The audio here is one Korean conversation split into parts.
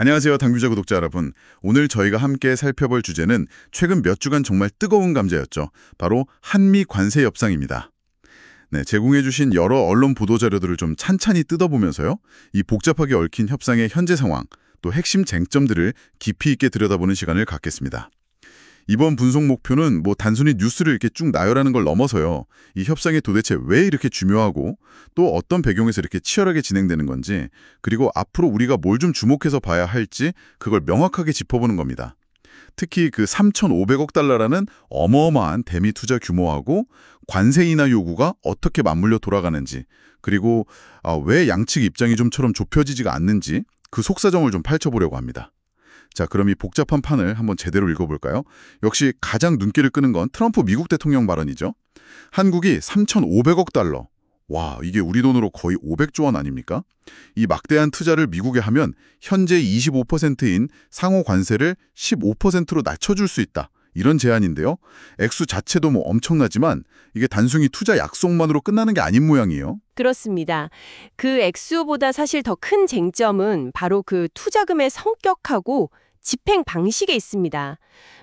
안녕하세요, 당규자 구독자 여러분. 오늘 저희가 함께 살펴볼 주제는 최근 몇 주간 정말 뜨거운 감자였죠. 바로 한미 관세 협상입니다. 네, 제공해주신 여러 언론 보도 자료들을 좀 찬찬히 뜯어보면서요. 이 복잡하게 얽힌 협상의 현재 상황, 또 핵심 쟁점들을 깊이 있게 들여다보는 시간을 갖겠습니다. 이번 분석 목표는 단순히 뉴스를 이렇게 쭉 나열하는 걸 넘어서요. 이 협상이 도대체 왜 이렇게 중요하고 또 어떤 배경에서 이렇게 치열하게 진행되는 건지, 그리고 앞으로 우리가 뭘 좀 주목해서 봐야 할지 그걸 명확하게 짚어보는 겁니다. 특히 그 3,500억 달러라는 어마어마한 대미 투자 규모하고 관세 인하 요구가 어떻게 맞물려 돌아가는지, 그리고 왜 양측 입장이 좀처럼 좁혀지지가 않는지 그 속사정을 좀 파헤쳐보려고 합니다. 자, 그럼 이 복잡한 판을 한번 제대로 읽어볼까요? 역시 가장 눈길을 끄는 건 트럼프 미국 대통령 발언이죠. 한국이 3,500억 달러. 와, 이게 우리 돈으로 거의 500조 원 아닙니까? 이 막대한 투자를 미국에 하면 현재 25%인 상호 관세를 15%로 낮춰줄 수 있다. 이런 제안인데요. 액수 자체도 엄청나지만 이게 단순히 투자 약속만으로 끝나는 게 아닌 모양이에요. 그렇습니다. 그 액수보다 사실 더 큰 쟁점은 바로 그 투자금의 성격하고 집행 방식에 있습니다.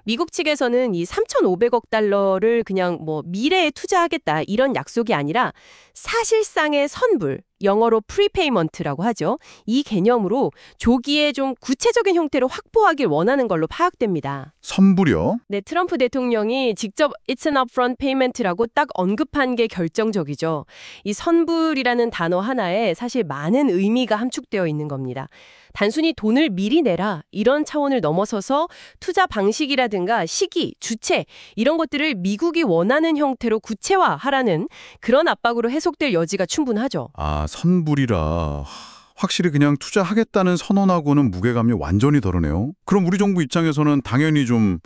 미국 측에서는 이 3,500억 달러를 그냥 미래에 투자하겠다 이런 약속이 아니라 사실상의 선불, 영어로 프리페이먼트라고 하죠. 이 개념으로 조기에 좀 구체적인 형태로 확보하길 원하는 걸로 파악됩니다. 선불이요? 네, 트럼프 대통령이 직접 It's an upfront payment라고 딱 언급한 게 결정적이죠. 이 선불이라는 단어 하나에 사실 많은 의미가 함축되어 있는 겁니다. 단순히 돈을 미리 내라 이런 차원을 넘어서서 투자 방식이라든가 시기, 주체 이런 것들을 미국이 원하는 형태로 구체화하라는 그런 압박으로 해석될 여지가 충분하죠. 아, 선불이라. 확실히 그냥 투자하겠다는 선언하고는 무게감이 완전히 다르네요. 그럼 우리 정부 입장에서는 당연히 좀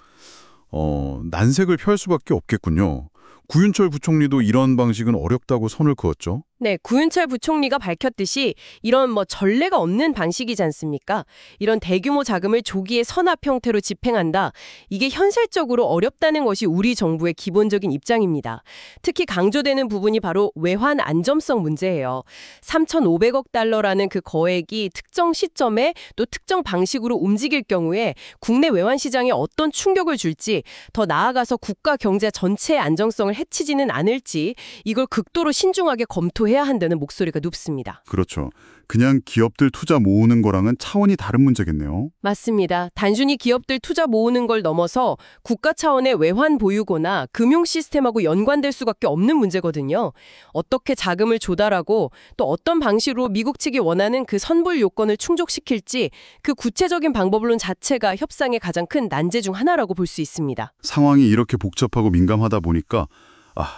난색을 표할 수밖에 없겠군요. 구윤철 부총리도 이런 방식은 어렵다고 선을 그었죠. 네, 구윤철 부총리가 밝혔듯이 이런 전례가 없는 방식이지 않습니까? 이런 대규모 자금을 조기에 선압 형태로 집행한다. 이게 현실적으로 어렵다는 것이 우리 정부의 기본적인 입장입니다. 특히 강조되는 부분이 바로 외환 안정성 문제예요. 3,500억 달러라는 그 거액이 특정 시점에 또 특정 방식으로 움직일 경우에 국내 외환 시장에 어떤 충격을 줄지, 더 나아가서 국가 경제 전체의 안정성을 해치지는 않을지 이걸 극도로 신중하게 검토해야 한다는 목소리가 높습니다. 그렇죠. 그냥 기업들 투자 모으는 거랑은 차원이 다른 문제겠네요. 맞습니다. 단순히 기업들 투자 모으는 걸 넘어서 국가 차원의 외환 보유고나 금융 시스템하고 연관될 수밖에 없는 문제거든요. 어떻게 자금을 조달하고 또 어떤 방식으로 미국 측이 원하는 그 선불 요건을 충족시킬지 그 구체적인 방법론 자체가 협상의 가장 큰 난제 중 하나라고 볼 수 있습니다. 상황이 이렇게 복잡하고 민감하다 보니까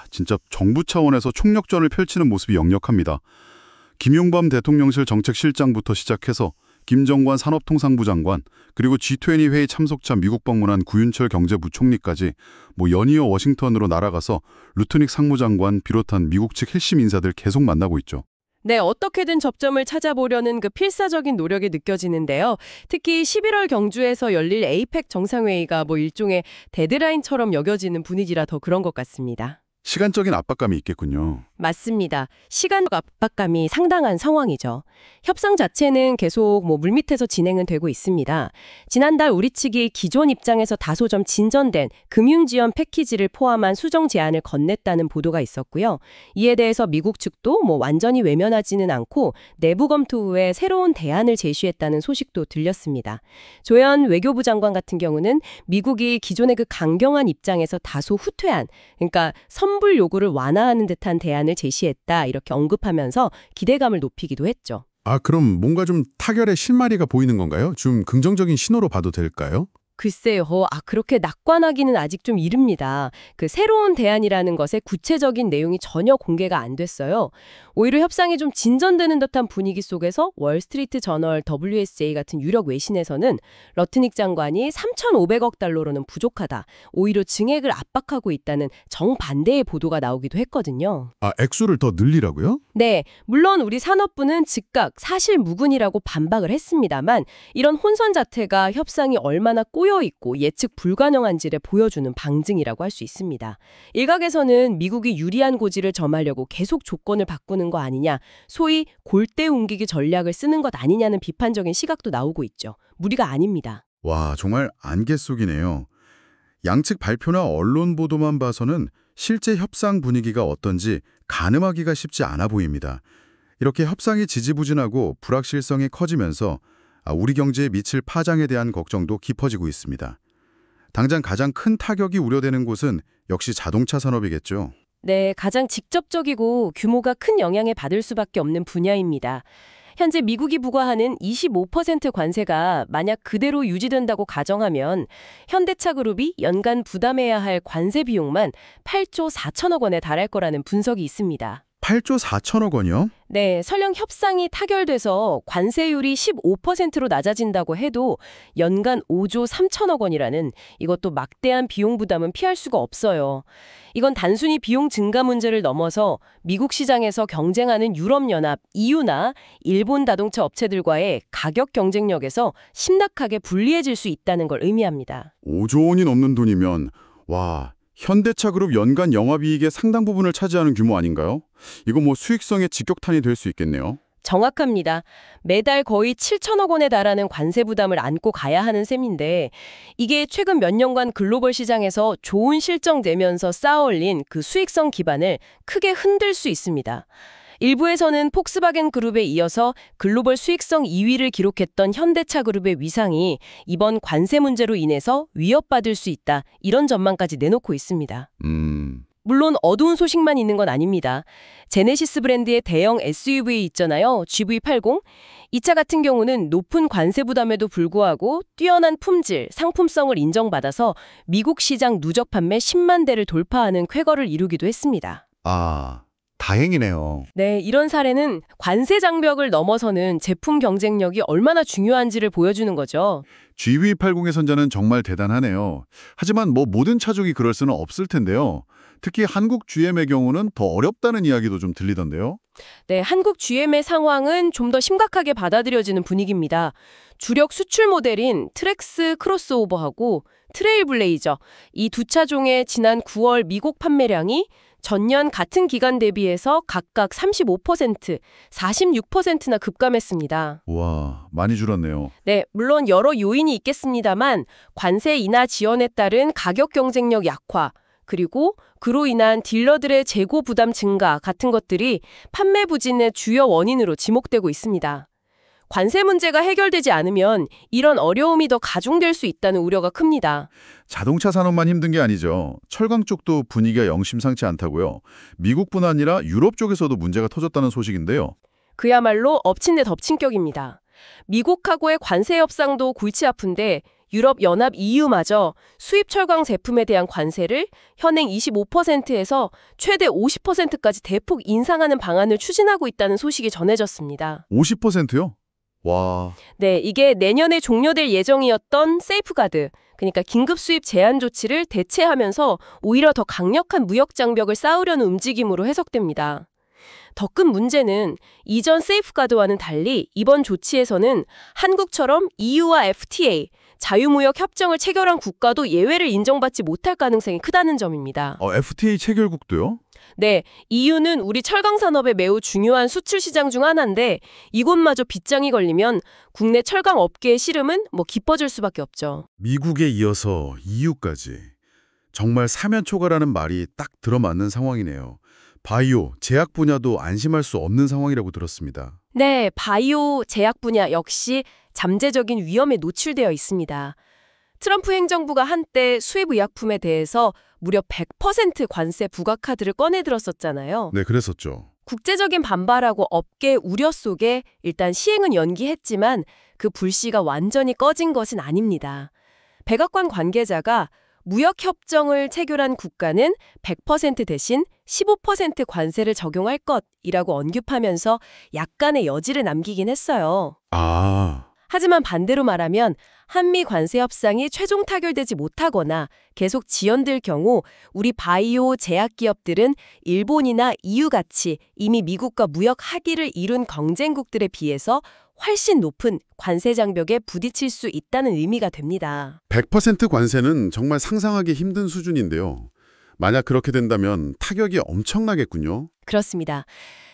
진짜 정부 차원에서 총력전을 펼치는 모습이 역력합니다. 김용범 대통령실 정책실장부터 시작해서 김정관 산업통상부 장관, 그리고 G20 회의 참석차 미국 방문한 구윤철 경제부총리까지 연이어 워싱턴으로 날아가서 루트닉 상무장관 비롯한 미국 측 핵심 인사들 계속 만나고 있죠. 네, 어떻게든 접점을 찾아보려는 그 필사적인 노력이 느껴지는데요. 특히 11월 경주에서 열릴 에이펙 정상회의가 일종의 데드라인처럼 여겨지는 분위기라 더 그런 것 같습니다. 시간적인 압박감이 있겠군요. 맞습니다. 시간 압박감이 상당한 상황이죠. 협상 자체는 계속 물밑에서 진행은 되고 있습니다. 지난달 우리 측이 기존 입장에서 다소 좀 진전된 금융지원 패키지를 포함한 수정 제안을 건넸다는 보도가 있었고요. 이에 대해서 미국 측도 완전히 외면하지는 않고 내부 검토 후에 새로운 대안을 제시했다는 소식도 들렸습니다. 조현 외교부 장관 같은 경우는 미국이 기존의 그 강경한 입장에서 다소 후퇴한, 그러니까 선불 요구를 완화하는 듯한 대안을 제시했다 이렇게 언급하면서 기대감을 높이기도 했죠. 그럼 뭔가 좀 타결의 실마리가 보이는 건가요? 좀 긍정적인 신호로 봐도 될까요? 글쎄요. 그렇게 낙관하기는 아직 좀 이릅니다. 그 새로운 대안이라는 것의 구체적인 내용이 전혀 공개가 안 됐어요. 오히려 협상이 좀 진전되는 듯한 분위기 속에서 월스트리트 저널 WSJ 같은 유력 외신에서는 러트닉 장관이 3,500억 달러로는 부족하다. 오히려 증액을 압박하고 있다는 정반대의 보도가 나오기도 했거든요. 액수를 더 늘리라고요? 네, 물론 우리 산업부는 즉각 사실무근이라고 반박을 했습니다만 이런 혼선 자체가 협상이 얼마나 꼬여 트여있고 예측 불가능한 질을 보여주는 방증이라고 할 수 있습니다. 일각에서는 미국이 유리한 고지를 점하려고 계속 조건을 바꾸는 거 아니냐, 소위 골대 옮기기 전략을 쓰는 것 아니냐는 비판적인 시각도 나오고 있죠. 무리가 아닙니다. 와, 정말 안개 속이네요. 양측 발표나 언론 보도만 봐서는 실제 협상 분위기가 어떤지 가늠하기가 쉽지 않아 보입니다. 이렇게 협상이 지지부진하고 불확실성이 커지면서 우리 경제에 미칠 파장에 대한 걱정도 깊어지고 있습니다. 당장 가장 큰 타격이 우려되는 곳은 역시 자동차 산업이겠죠. 네, 가장 직접적이고 규모가 큰 영향을 받을 수밖에 없는 분야입니다. 현재 미국이 부과하는 25% 관세가 만약 그대로 유지된다고 가정하면 현대차 그룹이 연간 부담해야 할 관세 비용만 8조 4천억 원에 달할 거라는 분석이 있습니다. 8조 4천억 원이요? 네, 설령 협상이 타결돼서 관세율이 15%로 낮아진다고 해도 연간 5조 3천억 원이라는 이것도 막대한 비용 부담은 피할 수가 없어요. 이건 단순히 비용 증가 문제를 넘어서 미국 시장에서 경쟁하는 유럽연합, EU나 일본 자동차 업체들과의 가격 경쟁력에서 심각하게 불리해질 수 있다는 걸 의미합니다. 5조 원이 넘는 돈이면 와, 현대차 그룹 연간 영업이익의 상당 부분을 차지하는 규모 아닌가요? 이거 뭐 수익성의 직격탄이 될 수 있겠네요. 정확합니다. 매달 거의 7천억 원에 달하는 관세 부담을 안고 가야 하는 셈인데 이게 최근 몇 년간 글로벌 시장에서 좋은 실적 내면서 쌓아올린 그 수익성 기반을 크게 흔들 수 있습니다. 일부에서는 폭스바겐 그룹에 이어서 글로벌 수익성 2위를 기록했던 현대차 그룹의 위상이 이번 관세 문제로 인해서 위협받을 수 있다. 이런 전망까지 내놓고 있습니다. 물론 어두운 소식만 있는 건 아닙니다. 제네시스 브랜드의 대형 SUV 있잖아요. GV80. 이 차 같은 경우는 높은 관세 부담에도 불구하고 뛰어난 품질, 상품성을 인정받아서 미국 시장 누적 판매 10만 대를 돌파하는 쾌거를 이루기도 했습니다. 아, 다행이네요. 네, 이런 사례는 관세 장벽을 넘어서는 제품 경쟁력이 얼마나 중요한지를 보여주는 거죠. GV80의 선자는 정말 대단하네요. 하지만 뭐 모든 차종이 그럴 수는 없을 텐데요. 특히 한국 GM의 경우는 더 어렵다는 이야기도 좀 들리던데요. 네, 한국 GM의 상황은 좀 더 심각하게 받아들여지는 분위기입니다. 주력 수출 모델인 트랙스 크로스오버하고 트레일블레이저, 이 두 차종의 지난 9월 미국 판매량이 전년 같은 기간 대비해서 각각 35%, 46%나 급감했습니다. 와, 많이 줄었네요. 네, 물론 여러 요인이 있겠습니다만 관세 인하 지원에 따른 가격 경쟁력 약화, 그리고 그로 인한 딜러들의 재고 부담 증가 같은 것들이 판매 부진의 주요 원인으로 지목되고 있습니다. 관세 문제가 해결되지 않으면 이런 어려움이 더 가중될 수 있다는 우려가 큽니다. 자동차 산업만 힘든 게 아니죠. 철강 쪽도 분위기가 영 심상치 않다고요. 미국뿐 아니라 유럽 쪽에서도 문제가 터졌다는 소식인데요. 그야말로 엎친 데 덮친 격입니다. 미국하고의 관세 협상도 골치 아픈데 유럽연합 EU마저 수입 철강 제품에 대한 관세를 현행 25%에서 최대 50%까지 대폭 인상하는 방안을 추진하고 있다는 소식이 전해졌습니다. 50%요? 와, 네, 이게 내년에 종료될 예정이었던 세이프가드, 그러니까 긴급 수입 제한 조치를 대체하면서 오히려 더 강력한 무역 장벽을 쌓으려는 움직임으로 해석됩니다. 더 큰 문제는 이전 세이프가드와는 달리 이번 조치에서는 한국처럼 EU와 FTA, 자유무역 협정을 체결한 국가도 예외를 인정받지 못할 가능성이 크다는 점입니다. FTA 체결국도요? 네, EU는 우리 철강 산업에 매우 중요한 수출 시장 중 하나인데 이곳마저 빗장이 걸리면 국내 철강 업계의 시름은 깊어질 수밖에 없죠. 미국에 이어서 EU까지. 정말 사면초가라는 말이 딱 들어맞는 상황이네요. 바이오, 제약 분야도 안심할 수 없는 상황이라고 들었습니다. 네, 바이오 제약 분야 역시 잠재적인 위험에 노출되어 있습니다. 트럼프 행정부가 한때 수입 의약품에 대해서 무려 100% 관세 부과 카드를 꺼내들었었잖아요. 네, 그랬었죠. 국제적인 반발하고 업계 우려 속에 일단 시행은 연기했지만 그 불씨가 완전히 꺼진 것은 아닙니다. 백악관 관계자가 무역협정을 체결한 국가는 100% 대신 15% 관세를 적용할 것이라고 언급하면서 약간의 여지를 남기긴 했어요. 하지만 반대로 말하면 한미 관세 협상이 최종 타결되지 못하거나 계속 지연될 경우 우리 바이오 제약 기업들은 일본이나 EU 같이 이미 미국과 무역 합의를 이룬 경쟁국들에 비해서 훨씬 높은 관세 장벽에 부딪힐 수 있다는 의미가 됩니다. 100% 관세는 정말 상상하기 힘든 수준인데요. 만약 그렇게 된다면 타격이 엄청나겠군요. 그렇습니다.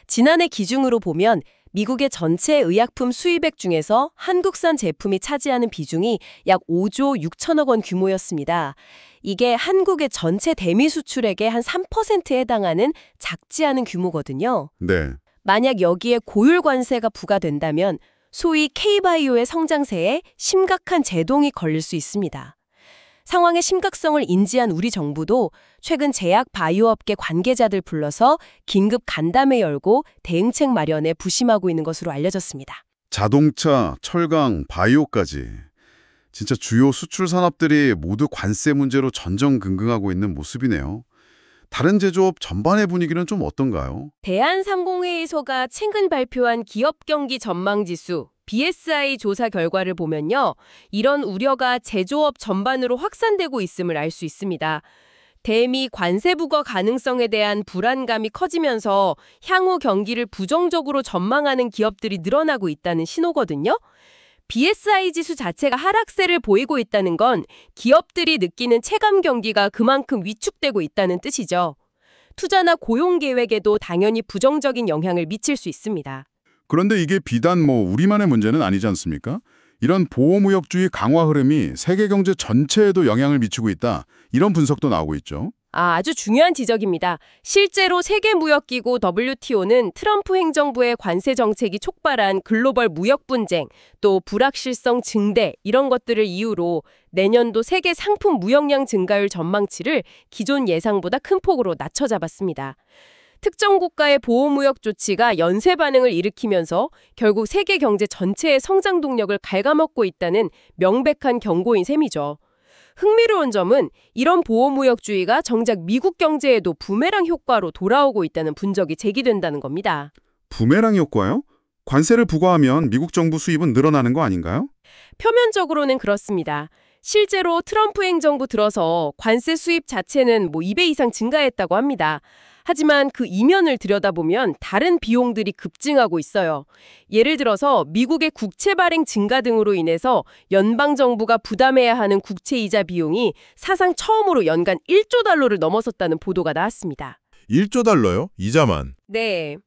지난해 기준으로 보면 미국의 전체 의약품 수입액 중에서 한국산 제품이 차지하는 비중이 약 5조 6천억 원 규모였습니다. 이게 한국의 전체 대미 수출액의 한 3%에 해당하는 작지 않은 규모거든요. 네. 만약 여기에 고율 관세가 부과된다면 소위 K바이오의 성장세에 심각한 제동이 걸릴 수 있습니다. 상황의 심각성을 인지한 우리 정부도 최근 제약 바이오업계 관계자들 불러서 긴급 간담회 열고 대응책 마련에 부심하고 있는 것으로 알려졌습니다. 자동차, 철강, 바이오까지 진짜 주요 수출 산업들이 모두 관세 문제로 전전긍긍하고 있는 모습이네요. 다른 제조업 전반의 분위기는 좀 어떤가요? 대한상공회의소가 최근 발표한 기업 경기 전망 지수 BSI 조사 결과를 보면요. 이런 우려가 제조업 전반으로 확산되고 있음을 알 수 있습니다. 대미 관세 부과 가능성에 대한 불안감이 커지면서 향후 경기를 부정적으로 전망하는 기업들이 늘어나고 있다는 신호거든요. BSI 지수 자체가 하락세를 보이고 있다는 건 기업들이 느끼는 체감 경기가 그만큼 위축되고 있다는 뜻이죠. 투자나 고용 계획에도 당연히 부정적인 영향을 미칠 수 있습니다. 그런데 이게 비단 우리만의 문제는 아니지 않습니까? 이런 보호무역주의 강화 흐름이 세계 경제 전체에도 영향을 미치고 있다. 이런 분석도 나오고 있죠. 아주 중요한 지적입니다. 실제로 세계무역기구 WTO는 트럼프 행정부의 관세 정책이 촉발한 글로벌 무역 분쟁, 또 불확실성 증대 이런 것들을 이유로 내년도 세계 상품 무역량 증가율 전망치를 기존 예상보다 큰 폭으로 낮춰 잡았습니다. 특정 국가의 보호무역 조치가 연쇄 반응을 일으키면서 결국 세계 경제 전체의 성장 동력을 갉아먹고 있다는 명백한 경고인 셈이죠. 흥미로운 점은 이런 보호무역주의가 정작 미국 경제에도 부메랑 효과로 돌아오고 있다는 분석이 제기된다는 겁니다. 부메랑 효과요? 관세를 부과하면 미국 정부 수입은 늘어나는 거 아닌가요? 표면적으로는 그렇습니다. 실제로 트럼프 행정부 들어서 관세 수입 자체는 2배 이상 증가했다고 합니다. 하지만 그 이면을 들여다보면 다른 비용들이 급증하고 있어요. 예를 들어서 미국의 국채 발행 증가 등으로 인해서 연방정부가 부담해야 하는 국채이자 비용이 사상 처음으로 연간 1조 달러를 넘어섰다는 보도가 나왔습니다. 1조 달러요? 이자만. 네.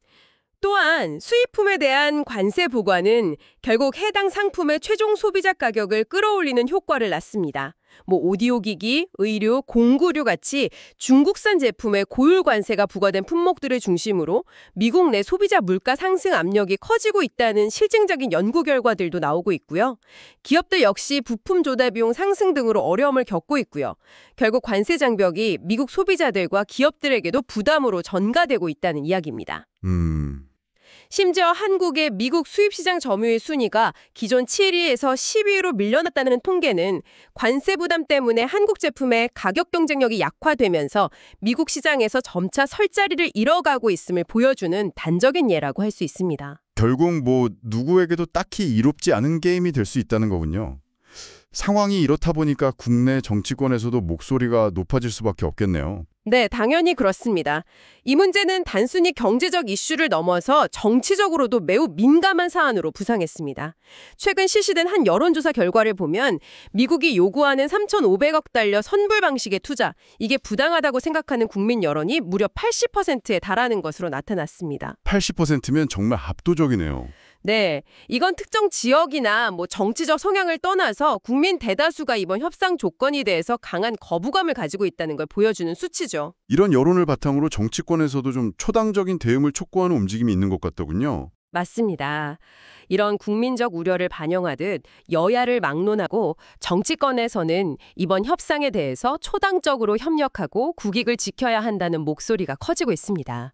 또한 수입품에 대한 관세 부과는 결국 해당 상품의 최종 소비자 가격을 끌어올리는 효과를 낳습니다. 오디오 기기, 의류, 공구류 같이 중국산 제품에 고율 관세가 부과된 품목들을 중심으로 미국 내 소비자 물가 상승 압력이 커지고 있다는 실증적인 연구 결과들도 나오고 있고요. 기업들 역시 부품 조달 비용 상승 등으로 어려움을 겪고 있고요. 결국 관세 장벽이 미국 소비자들과 기업들에게도 부담으로 전가되고 있다는 이야기입니다. 심지어 한국의 미국 수입시장 점유율 순위가 기존 7위에서 10위로 밀려났다는 통계는 관세 부담 때문에 한국 제품의 가격 경쟁력이 약화되면서 미국 시장에서 점차 설 자리를 잃어가고 있음을 보여주는 단적인 예라고 할 수 있습니다. 결국 누구에게도 딱히 이롭지 않은 게임이 될 수 있다는 거군요. 상황이 이렇다 보니까 국내 정치권에서도 목소리가 높아질 수밖에 없겠네요. 네, 당연히 그렇습니다. 이 문제는 단순히 경제적 이슈를 넘어서 정치적으로도 매우 민감한 사안으로 부상했습니다. 최근 실시된 한 여론조사 결과를 보면 미국이 요구하는 3,500억 달러 선불 방식의 투자, 이게 부당하다고 생각하는 국민 여론이 무려 80%에 달하는 것으로 나타났습니다. 80%면 정말 압도적이네요. 네, 이건 특정 지역이나 정치적 성향을 떠나서 국민 대다수가 이번 협상 조건에 대해서 강한 거부감을 가지고 있다는 걸 보여주는 수치죠. 이런 여론을 바탕으로 정치권에서도 좀 초당적인 대응을 촉구하는 움직임이 있는 것 같더군요. 맞습니다. 이런 국민적 우려를 반영하듯 여야를 막론하고 정치권에서는 이번 협상에 대해서 초당적으로 협력하고 국익을 지켜야 한다는 목소리가 커지고 있습니다.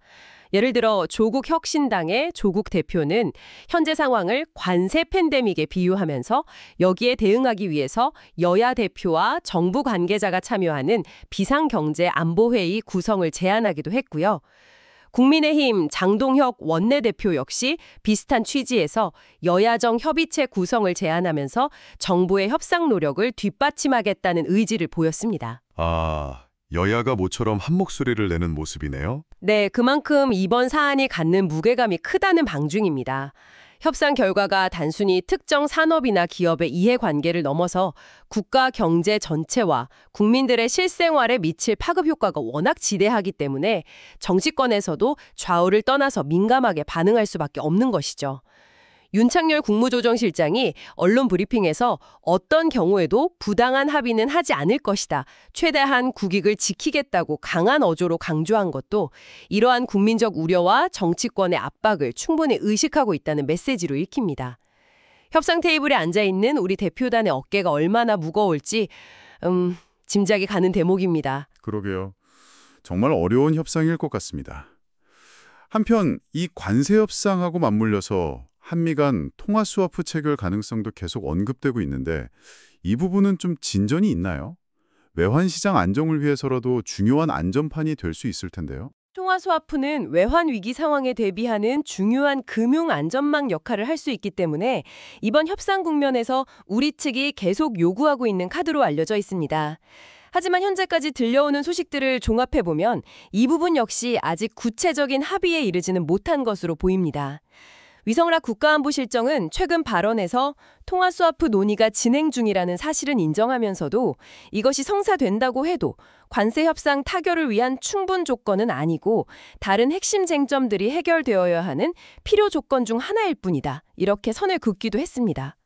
예를 들어 조국 혁신당의 조국 대표는 현재 상황을 관세 팬데믹에 비유하면서 여기에 대응하기 위해서 여야 대표와 정부 관계자가 참여하는 비상경제안보회의 구성을 제안하기도 했고요. 국민의힘 장동혁 원내대표 역시 비슷한 취지에서 여야정 협의체 구성을 제안하면서 정부의 협상 노력을 뒷받침하겠다는 의지를 보였습니다. 여야가 모처럼 한 목소리를 내는 모습이네요. 네, 그만큼 이번 사안이 갖는 무게감이 크다는 방증입니다. 협상 결과가 단순히 특정 산업이나 기업의 이해관계를 넘어서 국가 경제 전체와 국민들의 실생활에 미칠 파급 효과가 워낙 지대하기 때문에 정치권에서도 좌우를 떠나서 민감하게 반응할 수밖에 없는 것이죠. 윤창열 국무조정실장이 언론 브리핑에서 어떤 경우에도 부당한 합의는 하지 않을 것이다. 최대한 국익을 지키겠다고 강한 어조로 강조한 것도 이러한 국민적 우려와 정치권의 압박을 충분히 의식하고 있다는 메시지로 읽힙니다. 협상 테이블에 앉아있는 우리 대표단의 어깨가 얼마나 무거울지 짐작이 가는 대목입니다. 그러게요. 정말 어려운 협상일 것 같습니다. 한편 이 관세 협상하고 맞물려서 한미 간 통화 스와프 체결 가능성도 계속 언급되고 있는데 이 부분은 좀 진전이 있나요? 외환 시장 안정을 위해서라도 중요한 안전판이 될 수 있을 텐데요. 통화 스와프는 외환 위기 상황에 대비하는 중요한 금융 안전망 역할을 할 수 있기 때문에 이번 협상 국면에서 우리 측이 계속 요구하고 있는 카드로 알려져 있습니다. 하지만 현재까지 들려오는 소식들을 종합해보면 이 부분 역시 아직 구체적인 합의에 이르지는 못한 것으로 보입니다. 위성락 국가안보실장은 최근 발언에서 통화 스와프 논의가 진행 중이라는 사실은 인정하면서도 이것이 성사된다고 해도 관세 협상 타결을 위한 충분 조건은 아니고 다른 핵심 쟁점들이 해결되어야 하는 필요 조건 중 하나일 뿐이다. 이렇게 선을 긋기도 했습니다.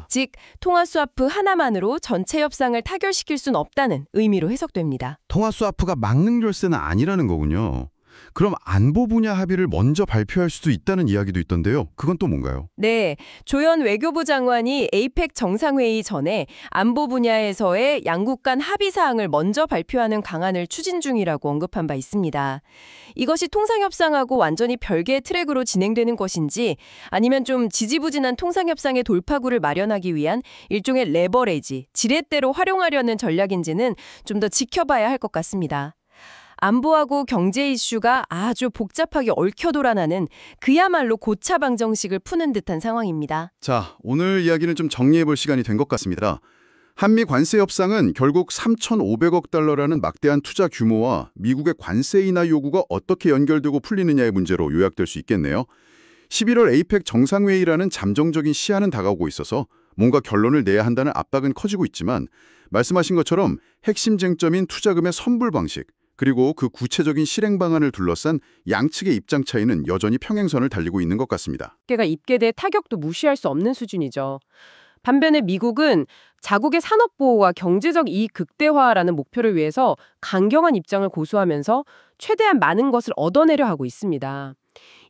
즉, 통화 스와프 하나만으로 전체 협상을 타결시킬 순 없다는 의미로 해석됩니다. 통화 스와프가 막는 열쇠는 아니라는 거군요. 그럼 안보 분야 합의를 먼저 발표할 수도 있다는 이야기도 있던데요. 그건 또 뭔가요? 네, 조현 외교부 장관이 에이펙 정상회의 전에 안보 분야에서의 양국 간 합의 사항을 먼저 발표하는 강안을 추진 중이라고 언급한 바 있습니다. 이것이 통상협상하고 완전히 별개의 트랙으로 진행되는 것인지 아니면 좀 지지부진한 통상협상의 돌파구를 마련하기 위한 일종의 레버레이지, 지렛대로 활용하려는 전략인지는 좀 더 지켜봐야 할 것 같습니다. 안보하고 경제 이슈가 아주 복잡하게 얽혀 돌아나는 그야말로 고차방정식을 푸는 듯한 상황입니다. 자, 오늘 이야기는 좀 정리해볼 시간이 된 것 같습니다. 한미 관세 협상은 결국 3,500억 달러라는 막대한 투자 규모와 미국의 관세 인하 요구가 어떻게 연결되고 풀리느냐의 문제로 요약될 수 있겠네요. 11월 에이펙 정상회의라는 잠정적인 시한은 다가오고 있어서 뭔가 결론을 내야 한다는 압박은 커지고 있지만 말씀하신 것처럼 핵심 쟁점인 투자금의 선불 방식, 그리고 그 구체적인 실행 방안을 둘러싼 양측의 입장 차이는 여전히 평행선을 달리고 있는 것 같습니다. 어깨가 입게 될 타격도 무시할 수 없는 수준이죠. 반면에 미국은 자국의 산업보호와 경제적 이익 극대화라는 목표를 위해서 강경한 입장을 고수하면서 최대한 많은 것을 얻어내려 하고 있습니다.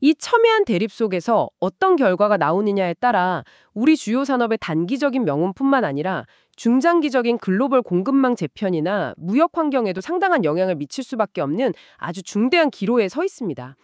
이 첨예한 대립 속에서 어떤 결과가 나오느냐에 따라 우리 주요 산업의 단기적인 명운뿐만 아니라 중장기적인 글로벌 공급망 재편이나 무역 환경에도 상당한 영향을 미칠 수밖에 없는 아주 중대한 기로에 서 있습니다.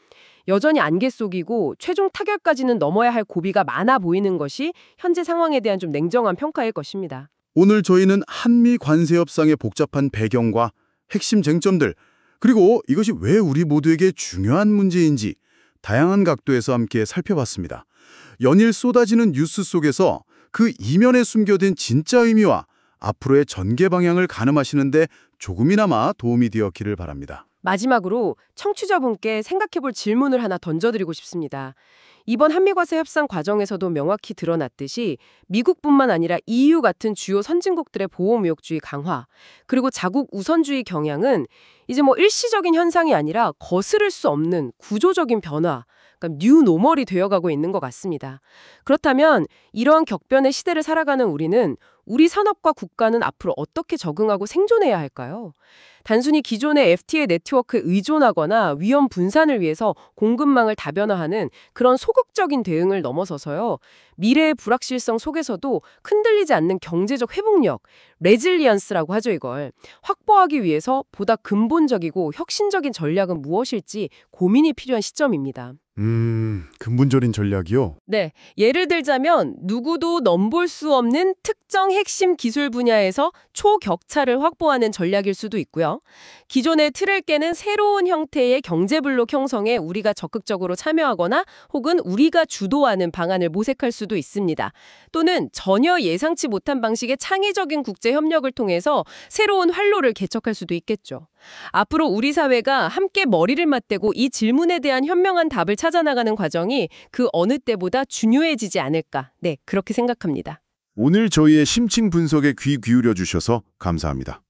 여전히 안개 속이고 최종 타결까지는 넘어야 할 고비가 많아 보이는 것이 현재 상황에 대한 좀 냉정한 평가일 것입니다. 오늘 저희는 한미 관세 협상의 복잡한 배경과 핵심 쟁점들, 그리고 이것이 왜 우리 모두에게 중요한 문제인지 다양한 각도에서 함께 살펴봤습니다. 연일 쏟아지는 뉴스 속에서 그 이면에 숨겨진 진짜 의미와 앞으로의 전개 방향을 가늠하시는데 조금이나마 도움이 되었기를 바랍니다. 마지막으로 청취자분께 생각해볼 질문을 하나 던져드리고 싶습니다. 이번 한미과세 협상 과정에서도 명확히 드러났듯이 미국뿐만 아니라 EU 같은 주요 선진국들의 보호무역주의 강화, 그리고 자국 우선주의 경향은 이제 일시적인 현상이 아니라 거스를 수 없는 구조적인 변화, 그러니까 뉴 노멀이 되어가고 있는 것 같습니다. 그렇다면 이러한 격변의 시대를 살아가는 우리는 우리 산업과 국가는 앞으로 어떻게 적응하고 생존해야 할까요? 단순히 기존의 FTA 네트워크에 의존하거나 위험 분산을 위해서 공급망을 다변화하는 그런 소극적인 대응을 넘어서서요. 미래의 불확실성 속에서도 흔들리지 않는 경제적 회복력, 레질리언스라고 하죠 이걸. 확보하기 위해서 보다 근본적이고 혁신적인 전략은 무엇일지 고민이 필요한 시점입니다. 근본적인 전략이요? 네, 예를 들자면 누구도 넘볼 수 없는 특정 핵심 기술 분야에서 초격차를 확보하는 전략일 수도 있고요. 있고요. 기존의 틀을 깨는 새로운 형태의 경제블록 형성에 우리가 적극적으로 참여하거나 혹은 우리가 주도하는 방안을 모색할 수도 있습니다. 또는 전혀 예상치 못한 방식의 창의적인 국제 협력을 통해서 새로운 활로를 개척할 수도 있겠죠. 앞으로 우리 사회가 함께 머리를 맞대고 이 질문에 대한 현명한 답을 찾아나가는 과정이 그 어느 때보다 중요해지지 않을까. 네, 그렇게 생각합니다. 오늘 저희의 심층 분석에 귀 기울여 주셔서 감사합니다.